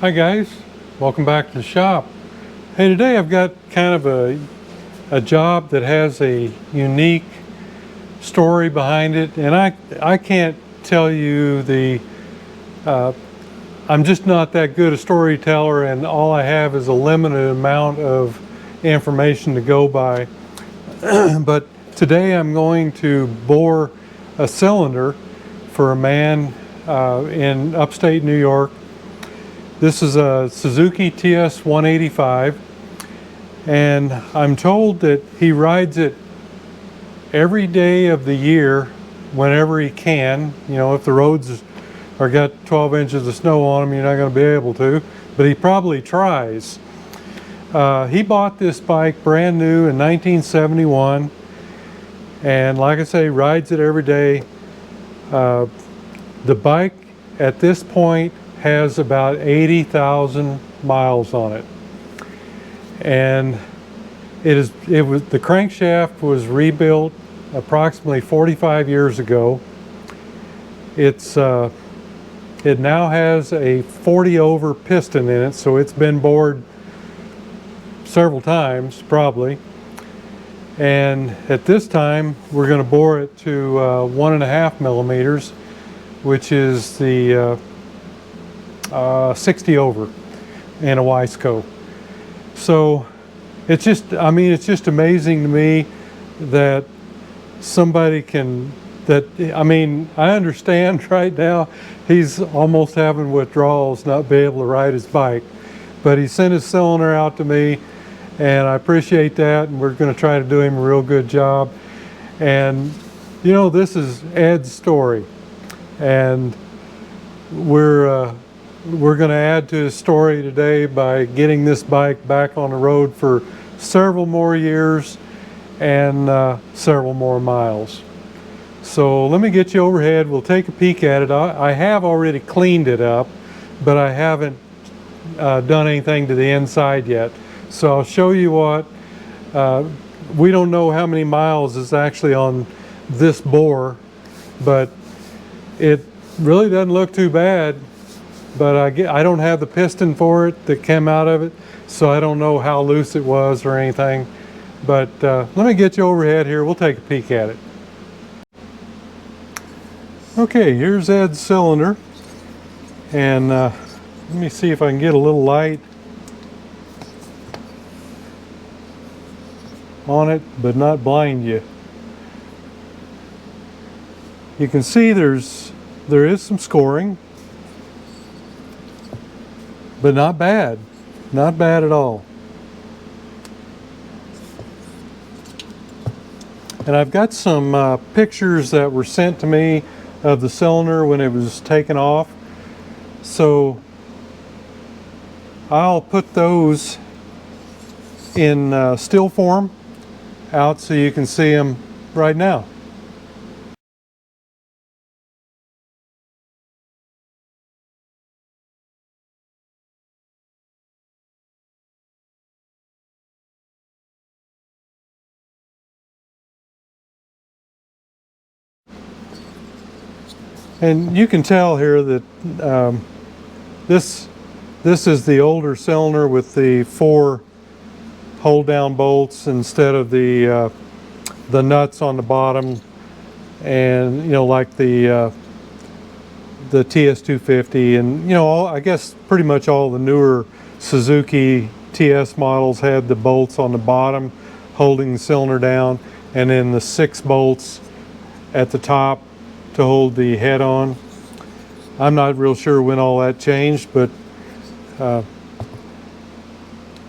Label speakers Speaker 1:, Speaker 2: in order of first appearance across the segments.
Speaker 1: Hi guys, welcome back to the shop. Hey, today I've got kind of a job that has a unique story behind it, and I can't tell you I'm just not that good a storyteller, and all I have is a limited amount of information to go by. But today I'm going to bore a cylinder for a man in upstate New York. This is a Suzuki TS185, and I'm told that he rides it every day of the year whenever he can. You know, if the roads are got 12 inches of snow on them, you're not going to be able to, but he probably tries. He bought this bike brand new in 1971, and like I say, rides it every day. The bike at this point has about 80,000 miles on it, and the crankshaft was rebuilt approximately 45 years ago. It now has a 40 over piston in it, so it's been bored several times probably, and at this time we're going to bore it to 1.5 millimeters, which is the 60 over in a Wiseco. So it's just, I mean, it's just amazing to me that somebody can, I mean, I understand right now he's almost having withdrawals, not be able to ride his bike, but he sent his cylinder out to me, and I appreciate that, and we're going to try to do him a real good job. And you know, this is Ed's story, and we're going to add to his story today by getting this bike back on the road for several more years and several more miles. So let me get you overhead. We'll take a peek at it. I have already cleaned it up, but I haven't done anything to the inside yet. So I'll show you what. We don't know how many miles is actually on this bore, but it really doesn't look too bad. But I don't have the piston for it that came out of it, so I don't know how loose it was or anything. But let me get you overhead here. We'll take a peek at it. Okay, here's Ed's cylinder, and let me see if I can get a little light on it, but not blind you. You can see there is some scoring, but not bad at all. And I've got some pictures that were sent to me of the cylinder when it was taken off, so I'll put those in still form out so you can see them right now. And you can tell here that this is the older cylinder with the 4 hold down bolts instead of the nuts on the bottom, and you know, like the TS250, and you know, I guess pretty much all the newer Suzuki TS models had the bolts on the bottom holding the cylinder down, and then the 6 bolts at the top to hold the head on. I'm not real sure when all that changed, but I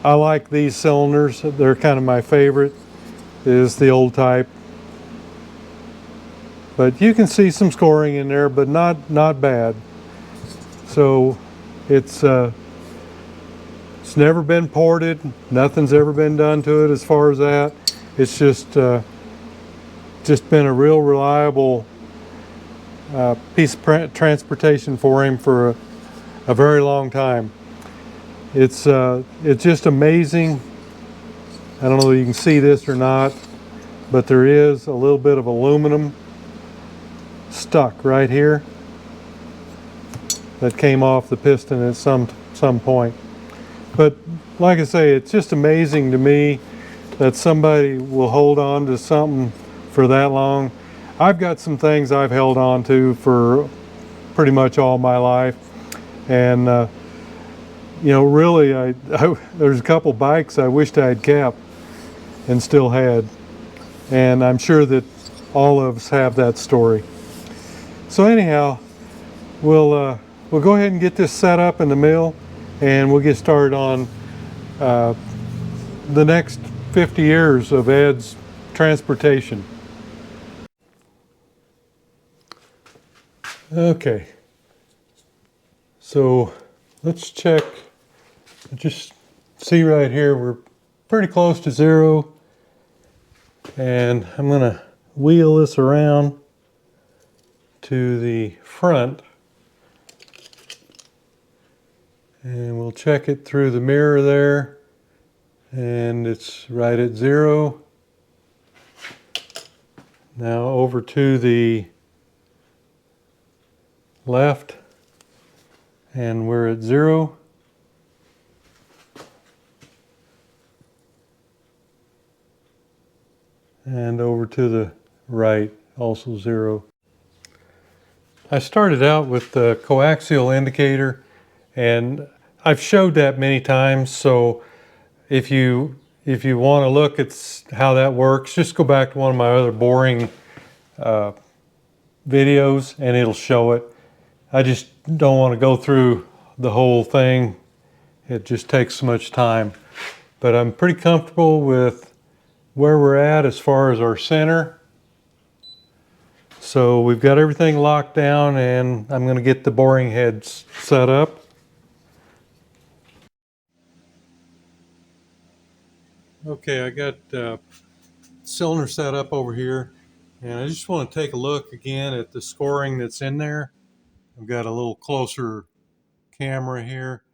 Speaker 1: like these cylinders. They're kind of my favorite, is the old type. But you can see some scoring in there, but not bad. So it's never been ported. Nothing's ever been done to it as far as that. It's just been a real reliable piece of transportation for him for a very long time. It's just amazing. I don't know if you can see this or not, but there is a little bit of aluminum stuck right here. that came off the piston at some point. But like I say, it's just amazing to me that somebody will hold on to something for that long. I've got some things I've held on to for pretty much all my life, and you know, really, there's a couple bikes I wished I had kept and still had, and I'm sure that all of us have that story. So anyhow, we'll go ahead and get this set up in the mill, and we'll get started on the next 50 years of Ed's transportation. Okay, so let's check. Just see right here, we're pretty close to zero, and I'm going to wheel this around to the front, and we'll check it through the mirror there, and it's right at zero. Now over to the left, and we're at zero. And over to the right, also zero. I started out with the coaxial indicator, and I've showed that many times, so if you want to look at how that works, just go back to one of my other boring videos and it'll show it. I just don't want to go through the whole thing. It just takes so much time. But I'm pretty comfortable with where we're at as far as our center. So we've got everything locked down, and I'm going to get the boring heads set up. Okay, I got cylinder set up over here, and I just want to take a look again at the scoring that's in there. I've got a little closer camera here.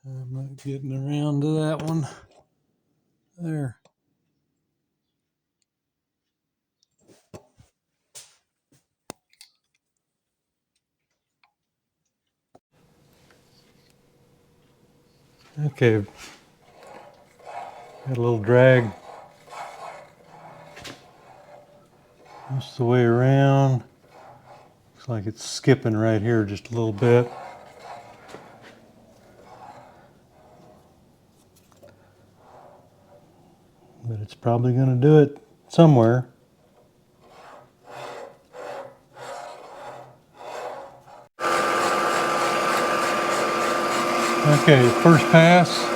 Speaker 1: I'm not getting around to that one. There. Okay. Got a little drag. Just the way around. Looks like it's skipping right here just a little bit. But it's probably going to do it somewhere. Okay, first pass.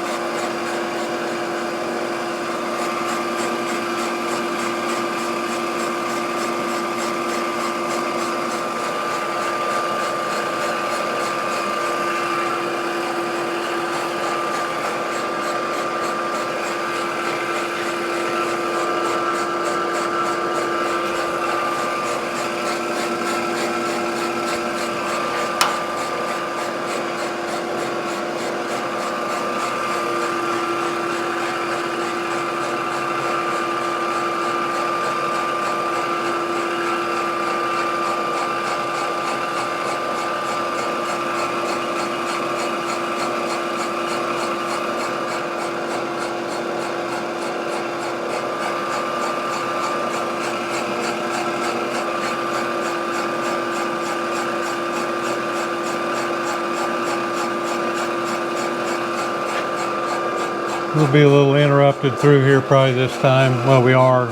Speaker 1: We'll be a little interrupted through here probably this time. Well, we are.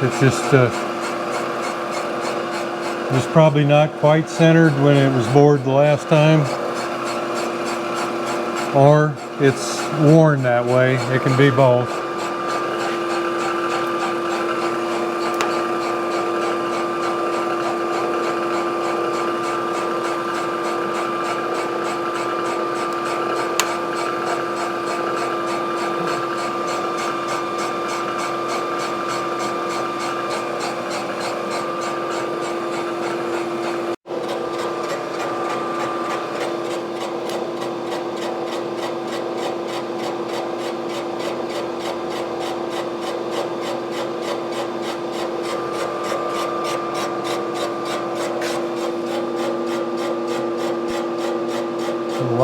Speaker 1: It's just probably not quite centered when it was bored the last time, or it's worn that way. It can be both.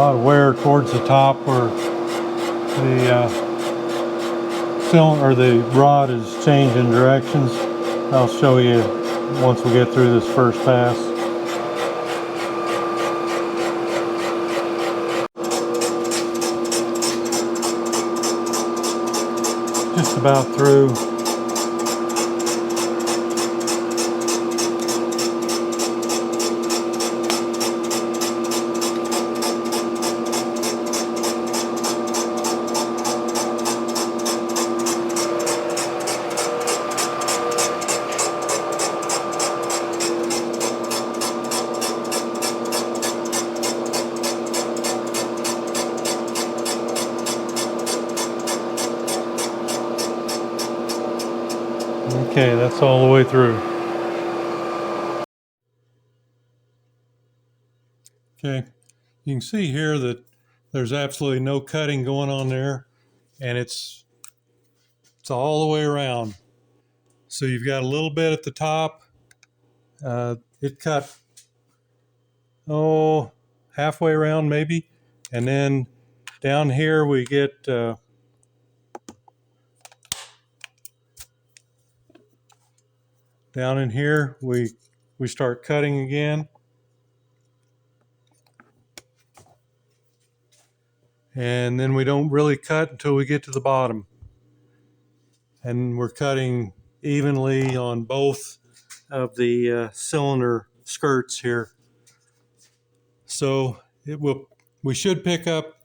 Speaker 1: lot of wear towards the top where the cylinder or the rod is changing directions. I'll show you once we get through this first pass. Just about through. Okay, that's all the way through. Okay, you can see here that there's absolutely no cutting going on there, and it's all the way around. So you've got a little bit at the top. It cut, halfway around maybe, and then down here we get down in here we start cutting again, and then we don't really cut until we get to the bottom, and we're cutting evenly on both of the cylinder skirts here. So we should pick up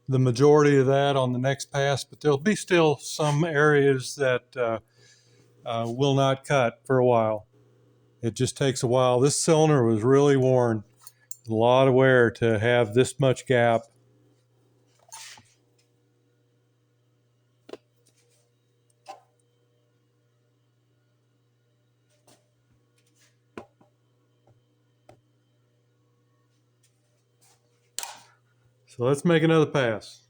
Speaker 1: the majority of that on the next pass, but there'll be still some areas that will not cut for a while. It just takes a while. This cylinder was really worn, a lot of wear to have this much gap. So let's make another pass.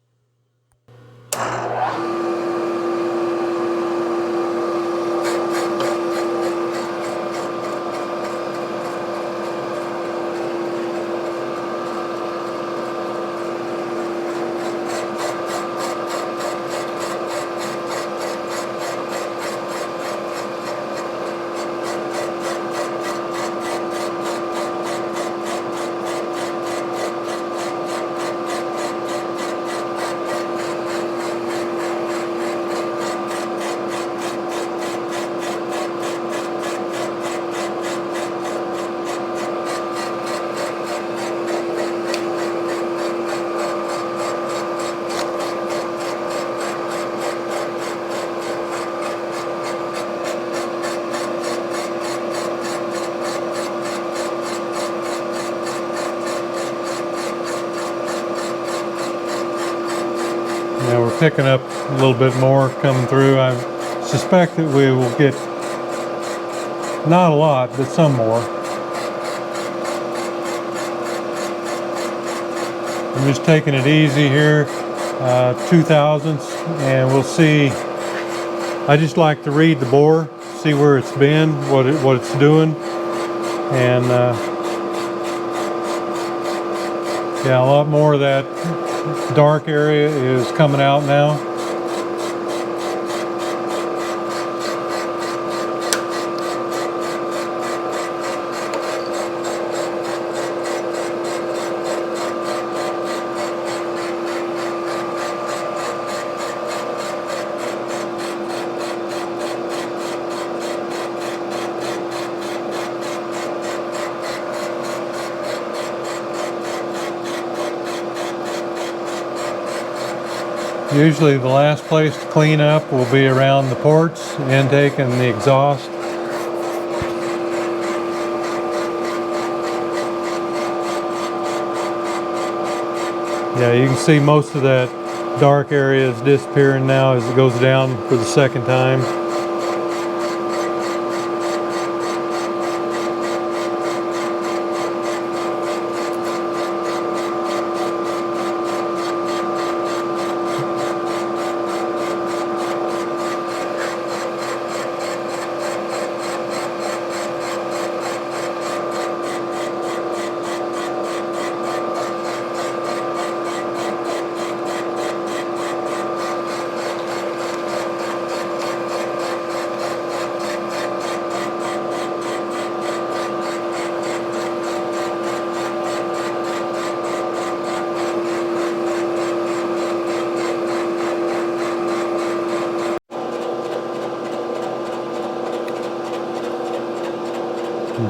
Speaker 1: Now we're picking up a little bit more coming through. I suspect that we will get not a lot, but some more. I'm just taking it easy here, 2/1000ths, and we'll see. I just like to read the bore, see where it's been, what it's doing, and yeah, a lot more of that dark area is coming out now. Usually the last place to clean up will be around the ports, intake, and the exhaust. Yeah, you can see most of that dark area is disappearing now as it goes down for the second time.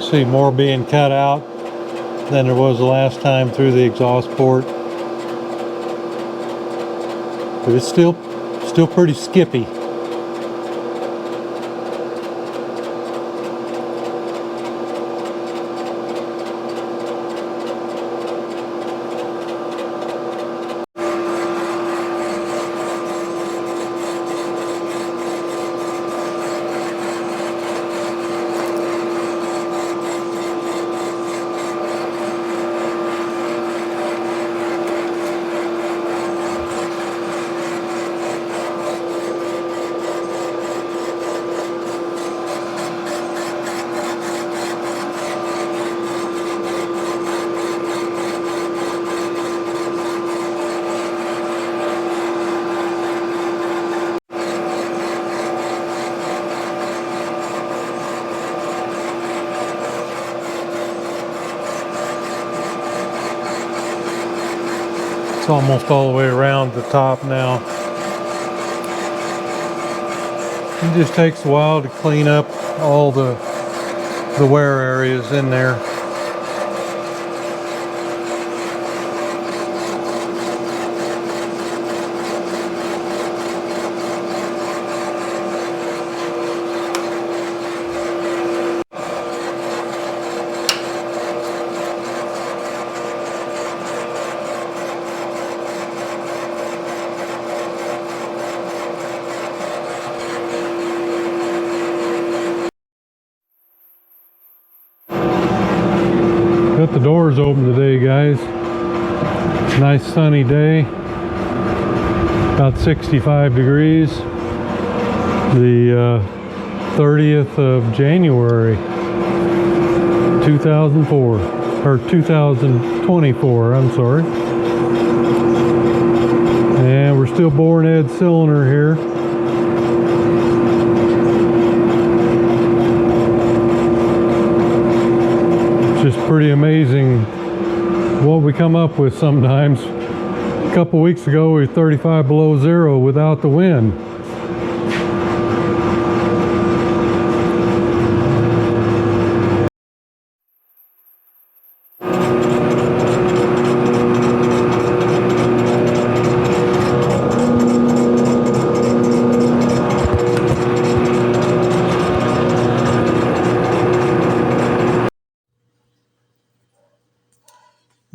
Speaker 1: can see more being cut out than there was the last time through the exhaust port. But it's still pretty skippy. It's almost all the way around the top now. It just takes a while to clean up all the wear areas in there. Got the doors open today, guys. Nice sunny day, about 65 degrees. The 30th of January 2004, or 2024, I'm sorry. And we're still boring Ed cylinder here. Just pretty amazing what we come up with sometimes. A couple weeks ago we were 35 below zero without the wind.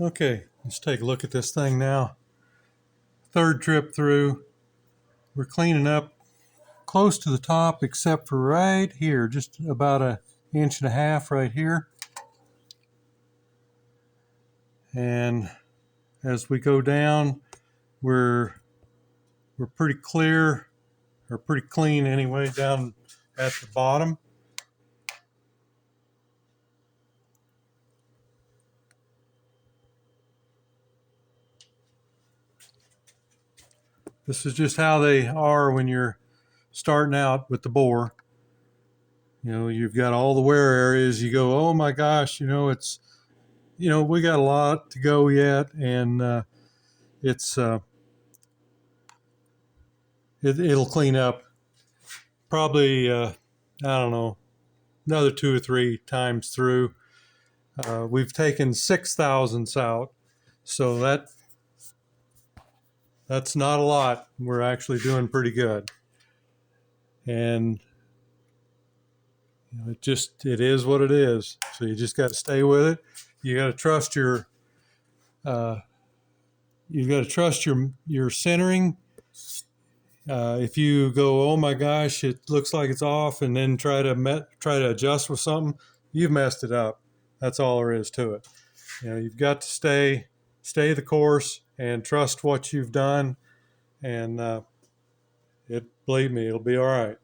Speaker 1: Okay, let's take a look at this thing now. Third trip through. We're cleaning up close to the top except for right here, just about an inch and a half right here. And as we go down, we're pretty clear, or pretty clean anyway, down at the bottom. This is just how they are when you're starting out with the bore. You know, you've got all the wear areas. You go, oh my gosh, you know, it's, you know, we got a lot to go yet, and it'll clean up probably, I don't know, another 2 or 3 times through. We've taken 6 thousandths out, so that's not a lot. We're actually doing pretty good. And you know, it is what it is. So you just got to stay with it. You got to trust your centering. If you go, oh my gosh, it looks like it's off, and then try to adjust with something, you've messed it up. That's all there is to it. You know, you've got to stay the course and trust what you've done, and believe me, it'll be all right.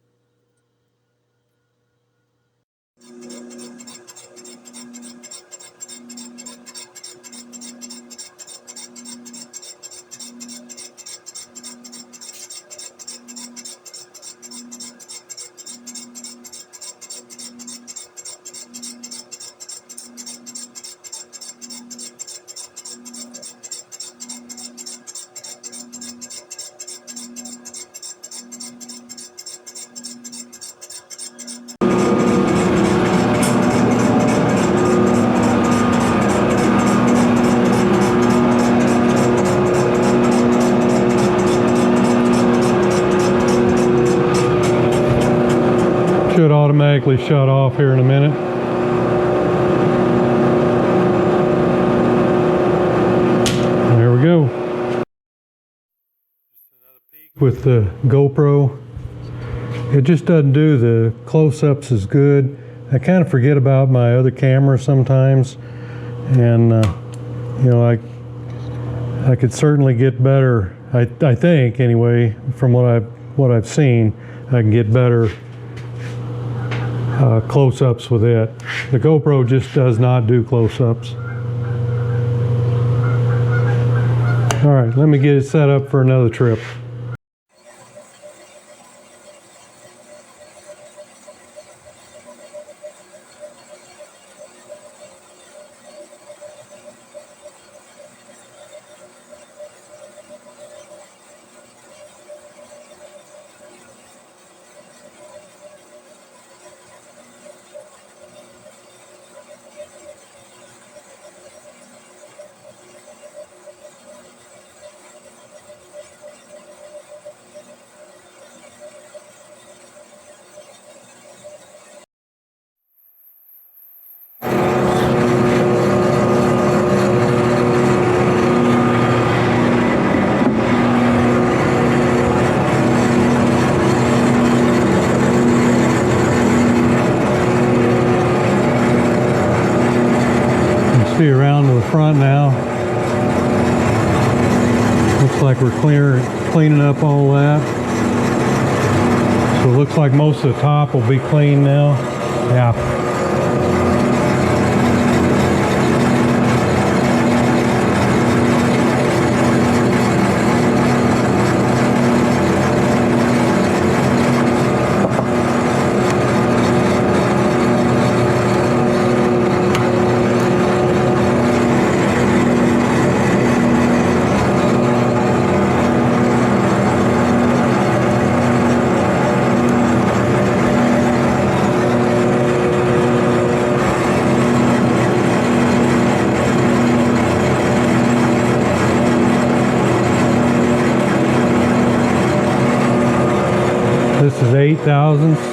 Speaker 1: automatically shut off here in a minute. There we go. With the GoPro, it just doesn't do the close-ups as good. I kind of forget about my other camera sometimes, and you know, I could certainly get better. I think anyway, from what I've seen, I can get better close-ups with it. The GoPro just does not do close-ups. All right, let me get it set up for another trip. Around to the front now. Looks like we're cleaning up all that. So it looks like most of the top will be clean now. Yeah. This is 8,000ths.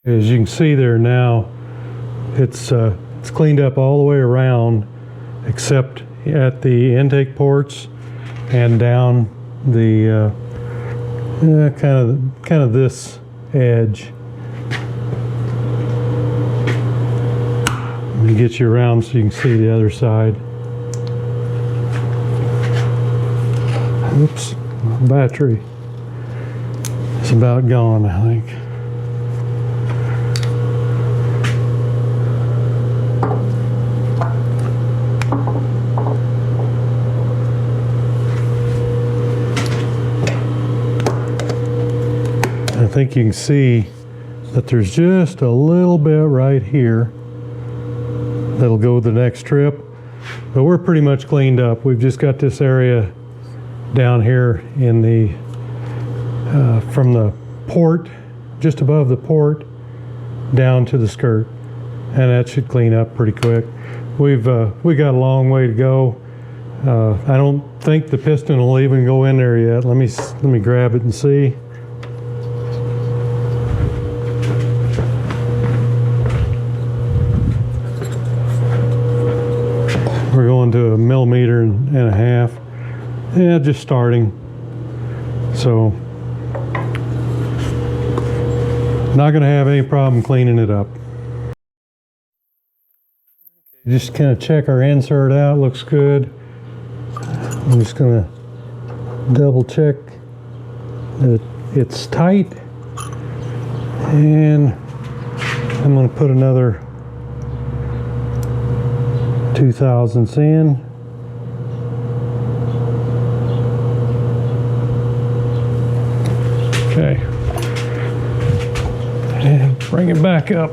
Speaker 1: As you can see there now, it's cleaned up all the way around except at the intake ports and down the kind of this edge. Let me get you around so you can see the other side. Oops, battery is about gone, I think. think you can see that there's just a little bit right here that'll go the next trip, but we're pretty much cleaned up. We've just got this area down here in the from the port, just above the port, down to the skirt, and that should clean up pretty quick. We got a long way to go. I don't think the piston will even go in there yet. Let me grab it and see. We're going to 1.5 millimeters. Yeah, just starting. So, not going to have any problem cleaning it up. Just kind of check our insert out. Looks good. I'm just going to double check that it's tight. And I'm going to put another 0.002 in. Okay. And bring it back up.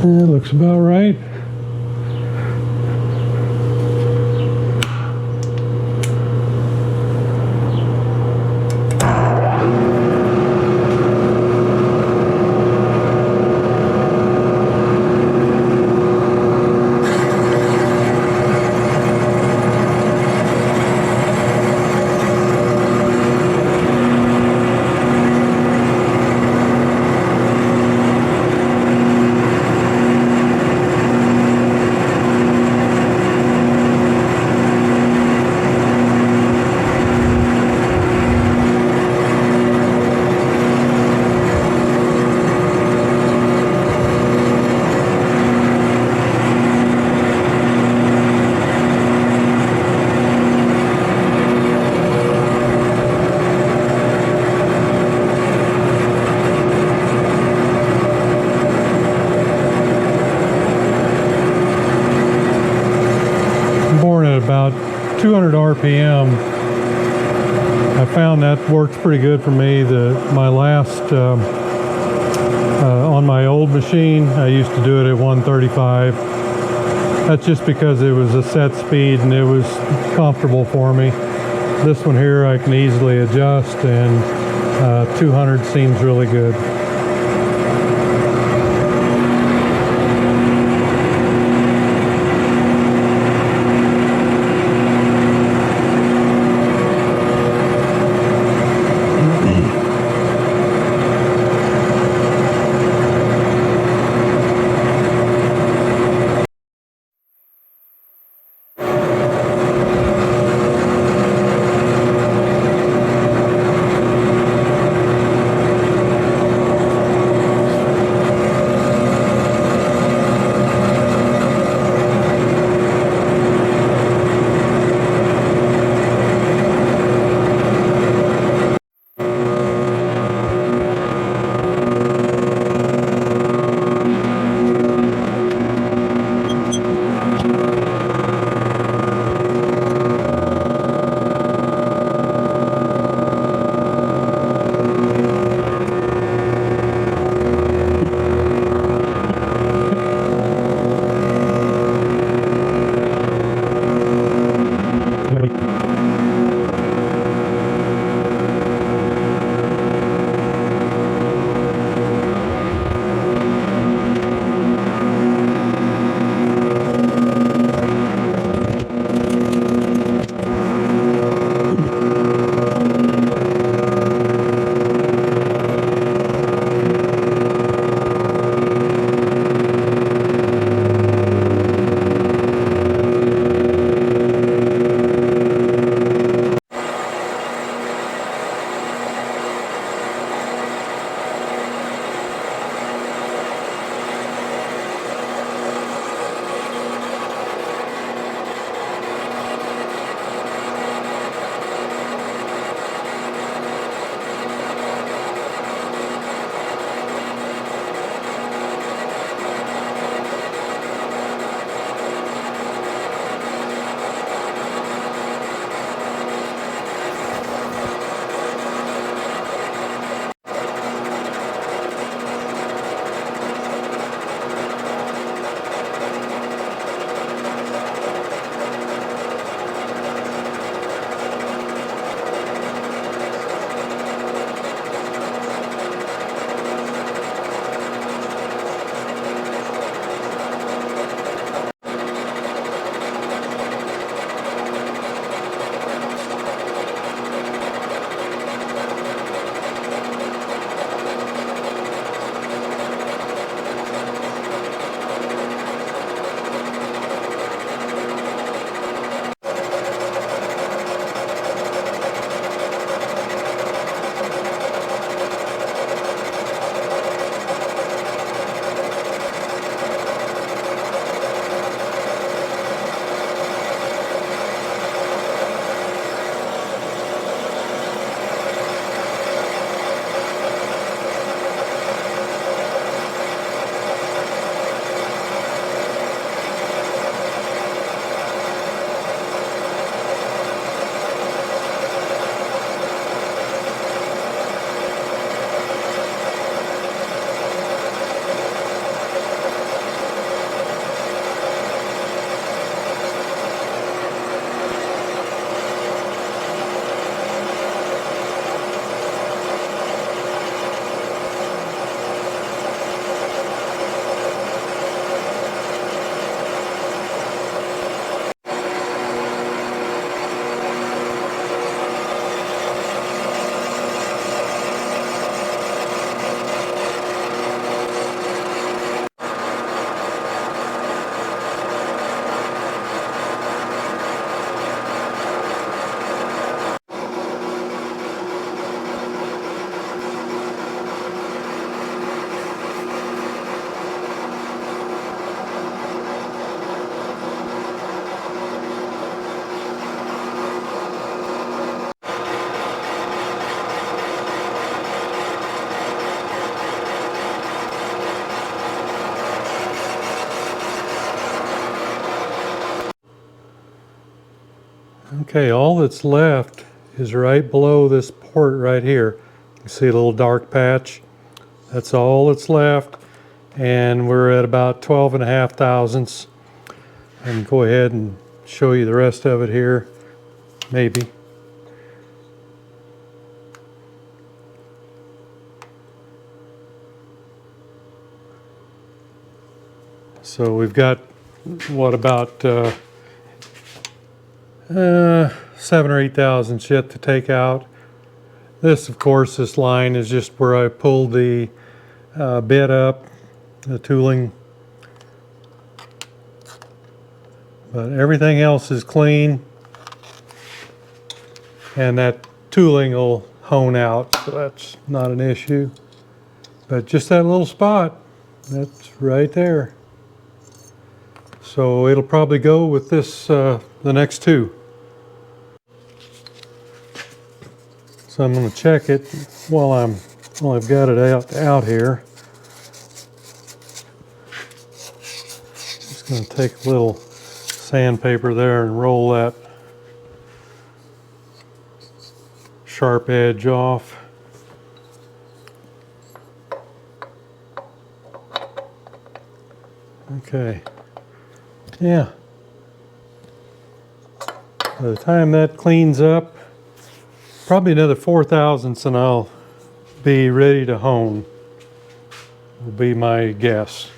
Speaker 1: That looks about right. About 200 RPM. I found that works pretty good for me. My last on my old machine, I used to do it at 135. That's just because it was a set speed and it was comfortable for me. This one here I can easily adjust, and 200 seems really good. Okay, all that's left is right below this port right here. You see a little dark patch? That's all that's left. And we're at about 12.5 thousandths. I can go ahead and show you the rest of it here, maybe. So we've got, what, about 7 or 8 thousandths yet to take out. This, of course, this line is just where I pulled the bit up, the tooling. But everything else is clean. And that tooling will hone out, so that's not an issue. But just that little spot, that's right there. So it'll probably go with this, the next two. So I'm going to check it while I've got it out here. Just going to take a little sandpaper there and roll that sharp edge off. Okay. Yeah. By the time that cleans up, probably another 4 thousandths and I'll be ready to hone, will be my guess.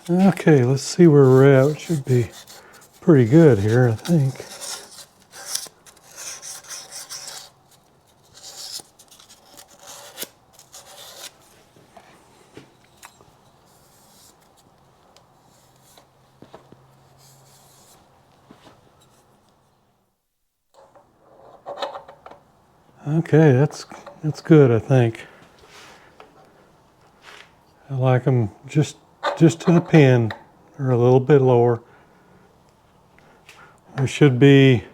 Speaker 1: Okay, let's see where we're at. It should be pretty good here, I think. Okay, that's good, I think. I like them just to the pin, or a little bit lower. There should be,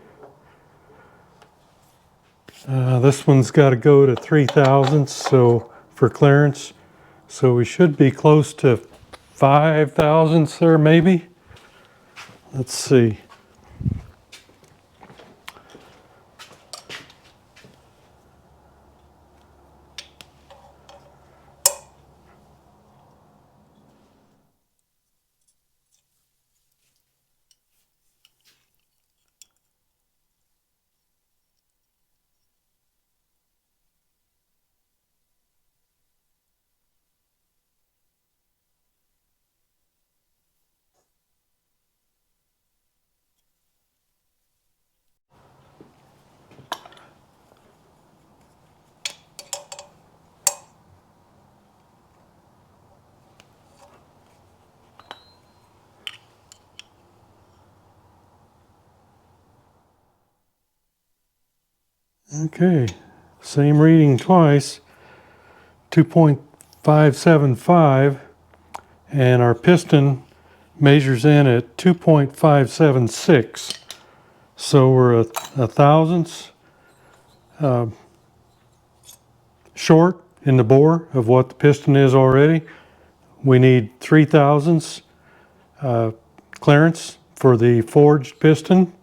Speaker 1: this one's got to go to 3 thousandths, so for clearance. So we should be close to 5 thousandths there, maybe. Let's see. Okay, same reading twice, 2.575, and our piston measures in at 2.576. So we're a thousandths short in the bore of what the piston is already. We need 3 thousandths clearance for the forged piston.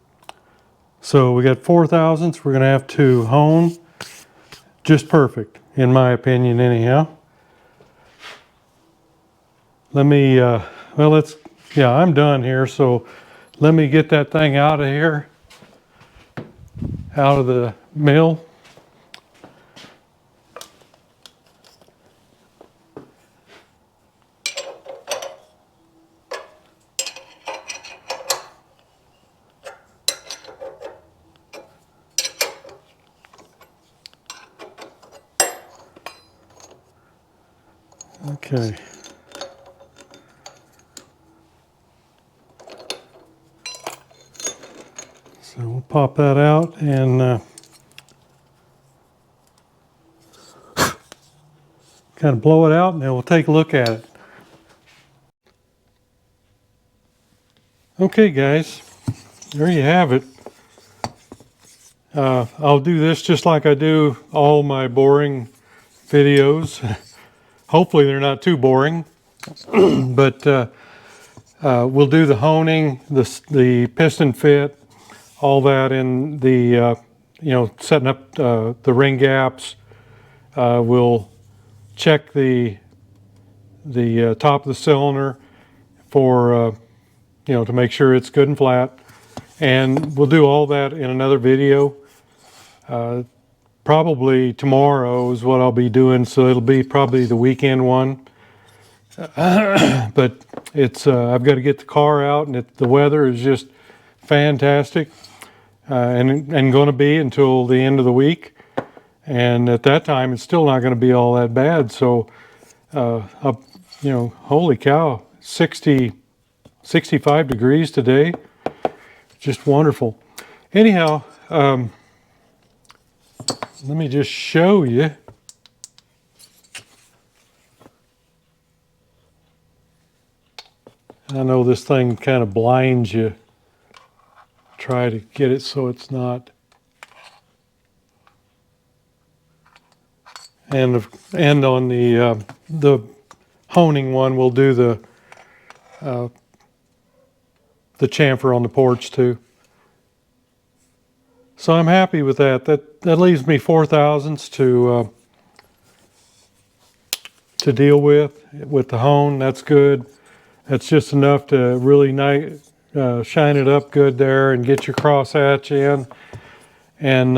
Speaker 1: So we got 4 thousandths. We're going to have to hone just perfect, in my opinion, anyhow. Let me, I'm done here. So let me get that thing out of here, out of the mill. Okay. So we'll pop that out and kind of blow it out, and then we'll take a look at it. Okay, guys, there you have it. I'll do this just like I do all my boring videos. Hopefully they're not too boring, but we'll do the honing, the piston fit, all that in the, setting up the ring gaps. We'll check the top of the cylinder for, to make sure it's good and flat. And we'll do all that in another video. Probably tomorrow is what I'll be doing, so it'll be probably the weekend one. But it's I've got to get the car out, and the weather is just fantastic, and going to be until the end of the week. And at that time, it's still not going to be all that bad. So, holy cow, 65 degrees today, just wonderful. Anyhow, let me just show you. I know this thing kind of blinds you. Try to get it so it's not. And on the honing one, we'll do the chamfer on the porch too. So I'm happy with that. That leaves me 4 thousandths to deal with the hone. That's good. That's just enough to really shine it up good there and get your crosshatch in. And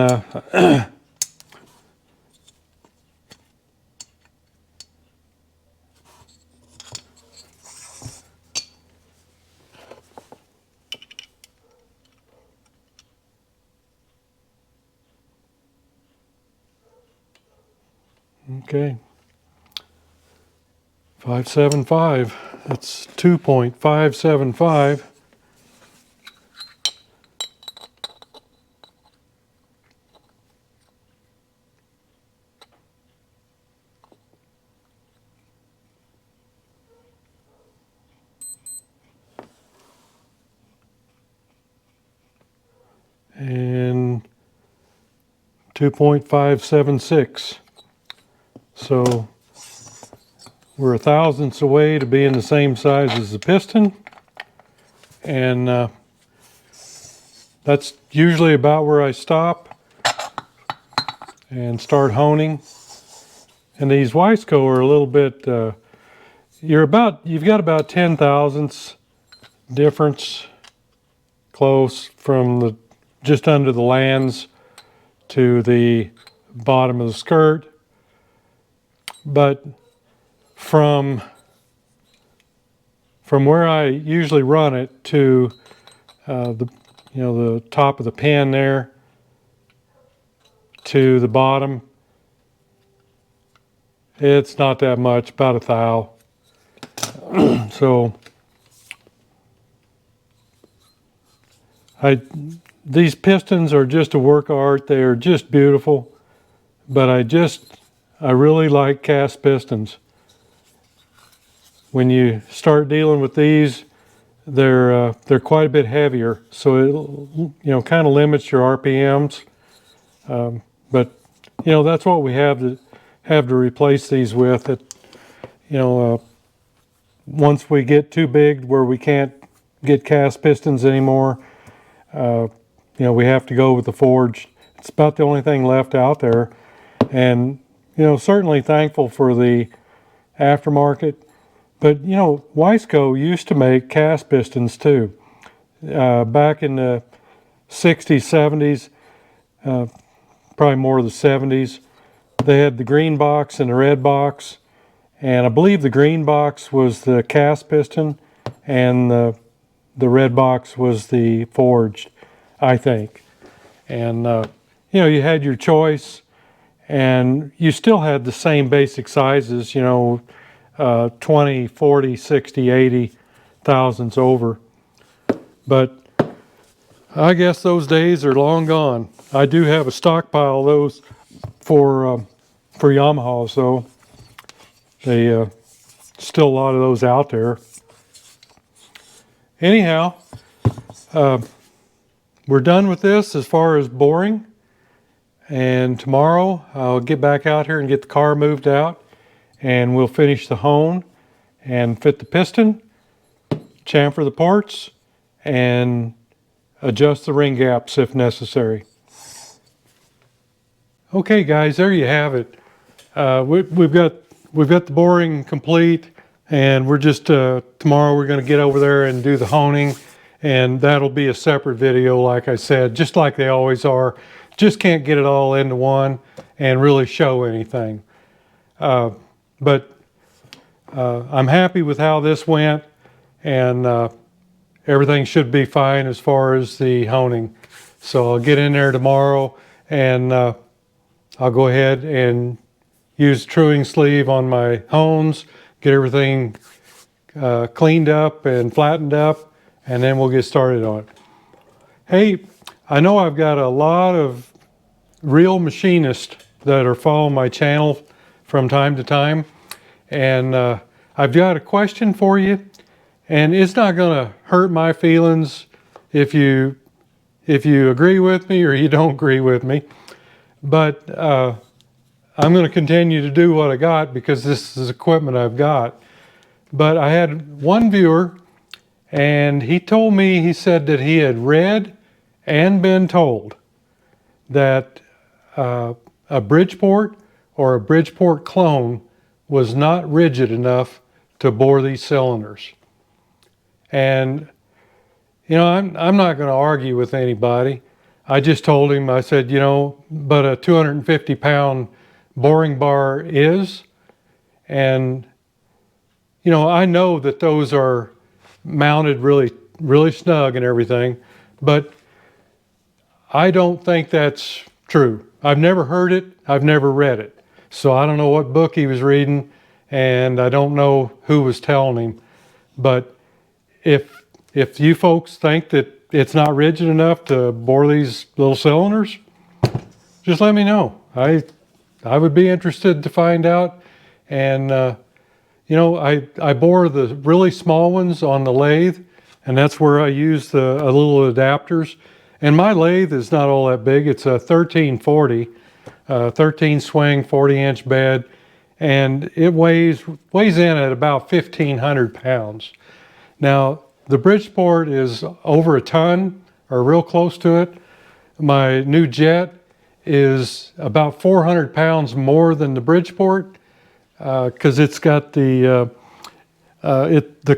Speaker 1: okay, 575. That's 2.575. And 2.576. So we're 1/1000ths away to being the same size as the piston, and that's usually about where I stop and start honing. And these Wiseco are a little bit, you've got about 10 thousandths difference close from just under the lands to the bottom of the skirt. But from where I usually run it to the top of the pin there to the bottom, it's not that much, about a thou. So these pistons are just a work of art. They are just beautiful, but I really like cast pistons. When you start dealing with these, they're quite a bit heavier, so it kind of limits your RPMs. But that's what we have to replace these with. Once we get too big where we can't get cast pistons anymore, we have to go with the forged. It's about the only thing left out there, and certainly thankful for the aftermarket. But Wiseco used to make cast pistons too. Back in the 60s, 70s, probably more of the 70s, they had the green box and the red box, and I believe the green box was the cast piston and the red box was the forged, I think. And you had your choice, and you still had the same basic sizes, 20, 40, 60, 80 thousandths over. But I guess those days are long gone. I do have a stockpile of those for Yamaha, so they still a lot of those out there. Anyhow, we're done with this as far as boring, and tomorrow I'll get back out here and get the car moved out, and we'll finish the hone and fit the piston, chamfer the ports, and adjust the ring gaps if necessary. Okay guys, there you have it. We've got the boring complete, and we're just tomorrow we're going to get over there and do the honing, and that'll be a separate video, like I said, just like they always are. Just can't get it all into one and really show anything. But I'm happy with how this went, and everything should be fine as far as the honing. So I'll get in there tomorrow, and I'll go ahead and use truing sleeve on my hones, get everything cleaned up and flattened up, and then we'll get started on it. Hey, I know I've got a lot of real machinists that are following my channel from time to time, and I've got a question for you, and it's not going to hurt my feelings if you agree with me or you don't agree with me, but I'm going to continue to do what I got because this is equipment I've got. But I had one viewer, and he told me, he said that he had read and been told that a Bridgeport or a Bridgeport clone was not rigid enough to bore these cylinders. And I'm not going to argue with anybody. I just told him, I said, but a 250-pound boring bar is, and I know that those are mounted really snug and everything, but I don't think that's true. I've never heard it, I've never read it, so I don't know what book he was reading, and I don't know who was telling him. But if you folks think that it's not rigid enough to bore these little cylinders, just let me know. I would be interested to find out. And I bore the really small ones on the lathe, and that's where I use the little adapters. And my lathe is not all that big. It's a 1340, 13 swing, 40-inch bed, and it weighs in at about 1,500 pounds. Now, the Bridgeport is over a ton, or real close to it. My new jet is about 400 pounds more than the Bridgeport, because it's got the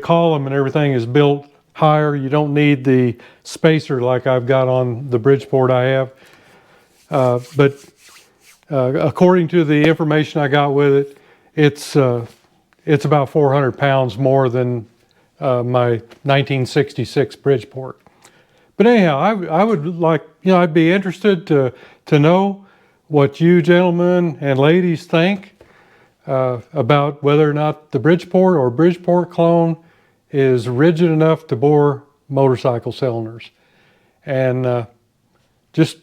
Speaker 1: column and everything is built higher. You don't need the spacer like I've got on the Bridgeport I have. But according to the information I got with it, it's about 400 pounds more than my 1966 Bridgeport. But anyhow, I would like, I'd be interested to know what you gentlemen and ladies think about whether or not the Bridgeport or Bridgeport clone is rigid enough to bore motorcycle cylinders. And just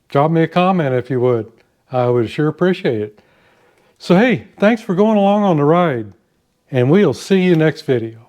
Speaker 1: drop me a comment if you would. I would sure appreciate it. So hey, thanks for going along on the ride, and we'll see you next video.